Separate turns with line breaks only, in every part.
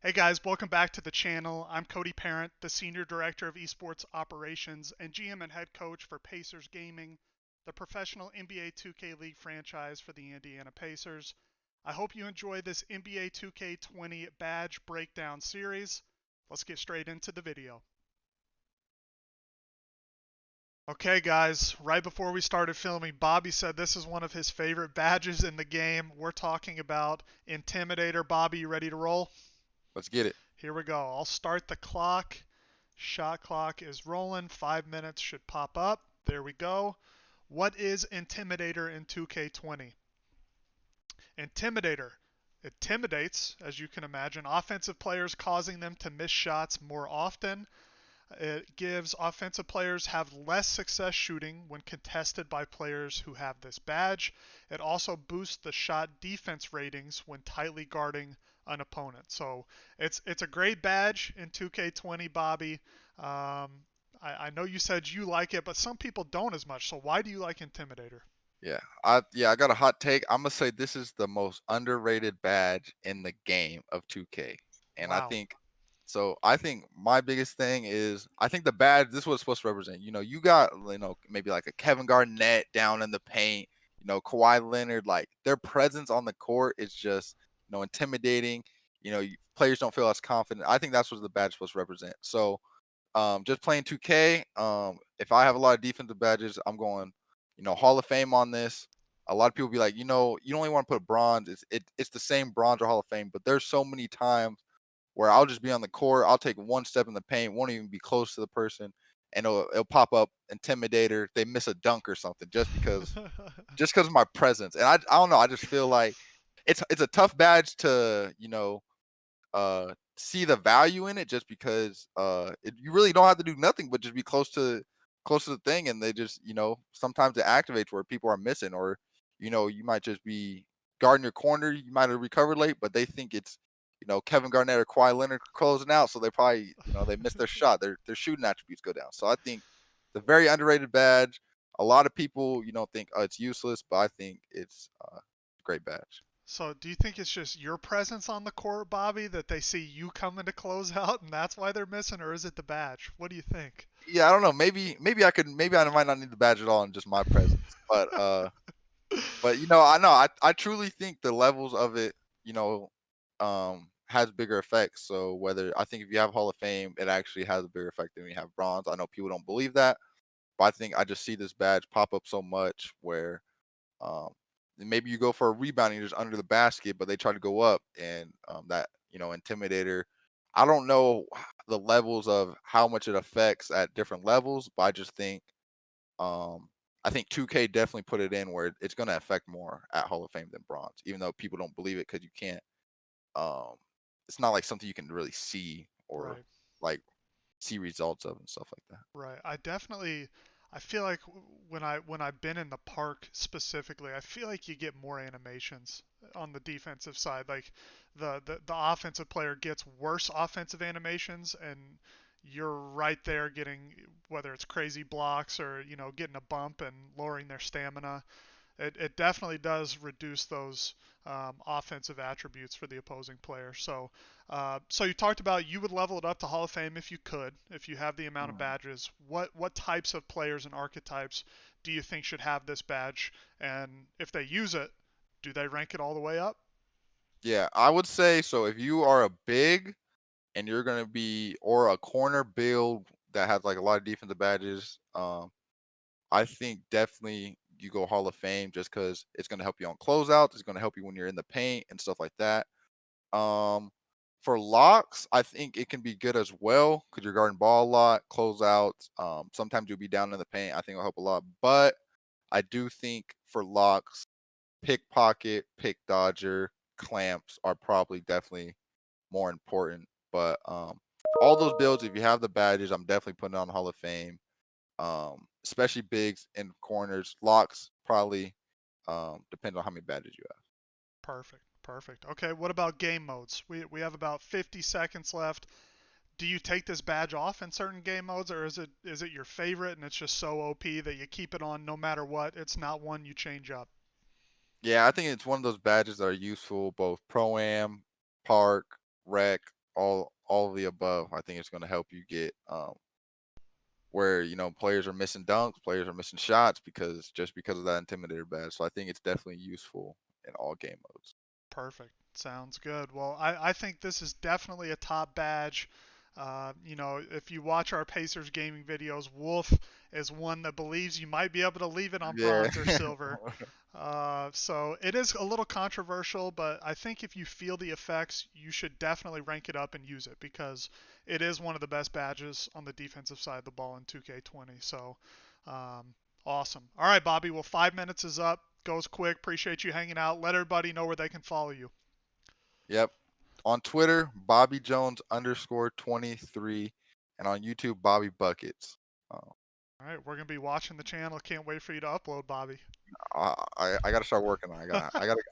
Hey guys, welcome back to the channel. I'm Cody Parent, the Senior Director of Esports Operations and GM and Head Coach for Pacers Gaming, the professional NBA 2K League franchise for the Indiana Pacers. I hope you enjoy this NBA 2K20 badge breakdown series. Let's get straight into the video. Okay guys, right before we started filming, Bobby said this is one of his favorite badges in the game. We're talking about Intimidator. Bobby, you ready to roll?
Let's get it.
Here we go. I'll start the clock. Shot clock is rolling. 5 minutes should pop up. There we go. What is Intimidator in 2K20? Intimidator intimidates, as you can imagine, offensive players, causing them to miss shots more often. It gives offensive players have less success shooting when contested by players who have this badge. It also boosts the shot defense ratings when tightly guarding an opponent. So it's a great badge in 2K20, Bobby. I know you said you like it, but some people don't as much. So why do you like Intimidator?
I got a hot take. I'm gonna say this is the most underrated badge in the game of 2K. And I
Wow.
think I think my biggest thing is I think the badge this is what it's supposed to represent. You got maybe like a Kevin Garnett down in the paint, Kawhi Leonard, like their presence on the court is just, intimidating. Players don't feel as confident. I think that's what the badge is supposed to represent. So just playing 2K. If I have a lot of defensive badges, I'm going, Hall of Fame on this. A lot of people be like, you only want to put bronze. It's the same bronze or Hall of Fame, but there's so many times where I'll just be on the court. I'll take one step in the paint, won't even be close to the person, and it'll pop up Intimidator. They miss a dunk or something just because of my presence. And I don't know. I just feel like it's a tough badge to see the value in it just because you really don't have to do nothing but just be close to the thing, and they just sometimes it activates where people are missing, or you might just be guarding your corner, you might have recovered late, but they think it's Kevin Garnett or Kawhi Leonard closing out, so they probably they miss their shot, their shooting attributes go down. So I think the very underrated badge. A lot of people think, oh, it's useless, but I think it's a great badge.
So do you think it's just your presence on the court, Bobby, that they see you coming to close out and that's why they're missing, or is it the badge? What do you think?
Yeah, I don't know. Maybe I might not need the badge at all in just my presence. But I truly think the levels of it, you know, has bigger effects. So whether I think if you have Hall of Fame, it actually has a bigger effect than when you have bronze. I know people don't believe that, but I think I just see this badge pop up so much where um maybe you go for a rebound and you're just under the basket, but they try to go up, and that intimidator. I don't know the levels of how much it affects at different levels, but um, I think 2K definitely put it in where it's going to affect more at Hall of Fame than bronze, even though people don't believe it because you can't. Um, it's not like something you can really see or
Right.
like see results of and stuff like that.
Right. I feel like when I've been in the park specifically, I feel like you get more animations on the defensive side. Like the offensive player gets worse offensive animations and you're right there getting whether it's crazy blocks or, getting a bump and lowering their stamina. It definitely does reduce those offensive attributes for the opposing player. So you talked about you would level it up to Hall of Fame if you could, if you have the amount of
Mhm.
badges. What types of players and archetypes do you think should have this badge? And if they use it, do they rank it all the way up?
Yeah, I would say so. If you are a big and you're going to be, or a corner build that has like a lot of defensive badges, I think definitely you go Hall of Fame just because it's going to help you on closeouts. It's going to help you when you're in the paint and stuff like that. Um, for locks, I think it can be good as well because you're guarding ball a lot, closeouts. Sometimes you'll be down in the paint. I think it'll help a lot. But I do think for locks, pickpocket, pick dodger, clamps are probably definitely more important. But for all those builds, if you have the badges, I'm definitely putting it on Hall of Fame. Especially bigs and corners. Locks probably depends on how many badges you have.
Perfect. Perfect. Okay, what about game modes? We have about 50 seconds left. Do you take this badge off in certain game modes, or is it your favorite and it's just so OP that you keep it on no matter what? It's not one you change up.
Yeah, I think it's one of those badges that are useful both pro am, park, rec. all of the above. I think it's going to help you get where players are missing dunks, players are missing shots because of that intimidator badge. So I think it's definitely useful in all game modes.
Perfect. Sounds good. Well, I think this is definitely a top badge. If you watch our Pacers gaming videos, Wolf is one that believes you might be able to leave it on
Yeah.
bronze or silver. So it is a little controversial, but I think if you feel the effects, you should definitely rank it up and use it because it is one of the best badges on the defensive side of the ball in 2K20. So um, awesome. All right, Bobby. Well, 5 minutes is up. Goes quick. Appreciate you hanging out. Let everybody know where they can follow you.
Yep. On Twitter, Bobby Jones _23, and on YouTube, Bobby Buckets. Uh,
All right, we're gonna be watching the channel. Can't wait for you to upload, Bobby.
I got to start working on. It.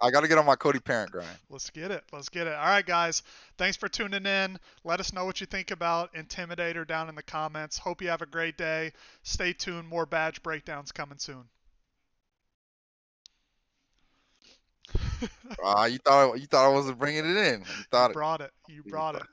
I got to get on my Cody parent grind.
Let's get it. Let's get it. All right, guys. Thanks for tuning in. Let us know what you think about Intimidator down in the comments. Hope you have a great day. Stay tuned. More badge breakdowns coming soon.
You thought I wasn't bringing it in.
You brought it. You
You
brought
thought
it.